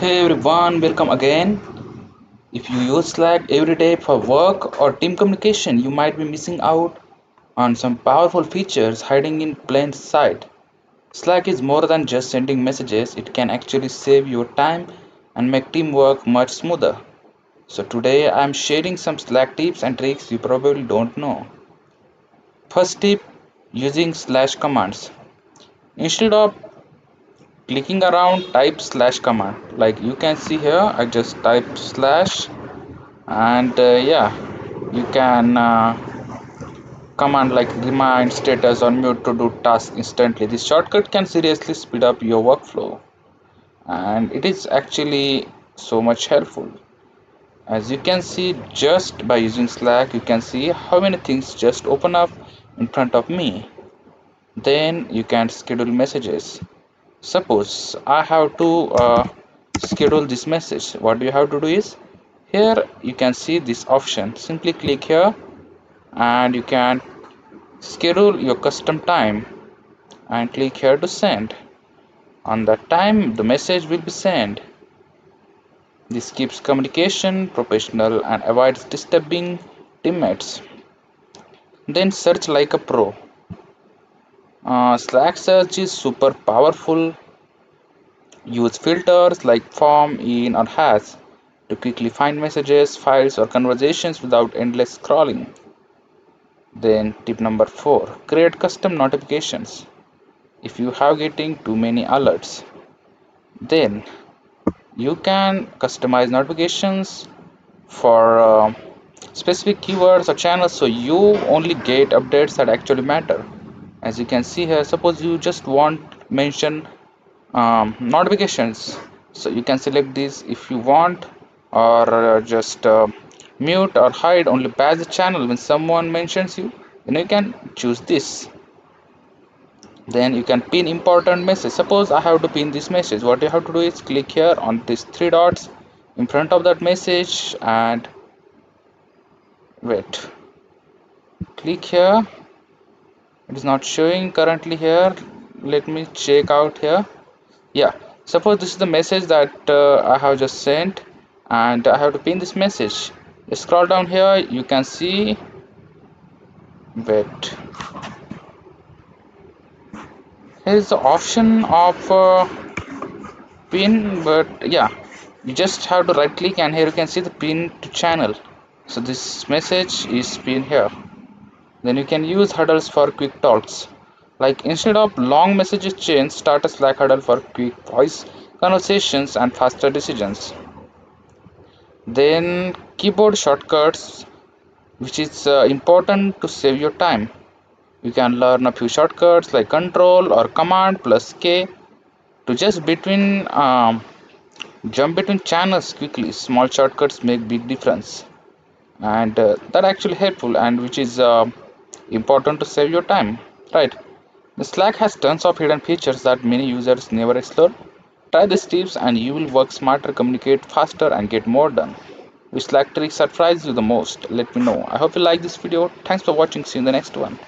Hey everyone, welcome again. If you use Slack every day for work or team communication, you might be missing out on some powerful features hiding in plain sight. Slack is more than just sending messages, it can actually save your time and make teamwork much smoother. So, today I'm sharing some Slack tips and tricks you probably don't know. First tip, using slash commands. Instead of clicking around, type slash command. Like you can see here, I just type slash and yeah, you can command like remind, status, or mute to do tasks instantly. This shortcut can seriously speed up your workflow, and it is actually so much helpful. As you can see, just by using Slack, you can see how many things just open up in front of me. Then you can schedule messages. Suppose I have to schedule this message. What you have to do is, here you can see this option. Simply click here and you can schedule your custom time and click here to send. On that time, the message will be sent. This keeps communication professional and avoids disturbing teammates. Then search like a pro. Slack search is super powerful. Use filters like form, in, or has to quickly find messages, files, or conversations without endless scrolling. Then tip number 4, create custom notifications. If you have getting too many alerts, then you can customize notifications for specific keywords or channels so you only get updates that actually matter. As you can see here, suppose you just want mention notifications, so you can select this if you want, or just mute or hide only patch the channel when someone mentions you. Then you can choose this. Then you can pin important message. Suppose I have to pin this message. What you have to do is click here on these three dots in front of that message and wait. Click here. It is not showing currently here. Let me check out here. Yeah. Suppose this is the message that I have just sent, and I have to pin this message. Just scroll down here. You can see. Wait. Here is the option of pin, but yeah, you just have to right click and here you can see the pin to channel. So this message is pinned here. Then you can use huddles for quick talks. Like instead of long messages chains, start a Slack huddle for quick voice conversations and faster decisions. Then keyboard shortcuts, which is important to save your time. You can learn a few shortcuts like control or command plus K to just jump between channels quickly. Small shortcuts make big difference, and that actually helpful and which is important to save your time, right? The Slack has tons of hidden features that many users never explore. Try these tips and you will work smarter, communicate faster, and get more done. Which Slack trick surprised you the most? Let me know. I hope you like this video. Thanks for watching. See you in the next one.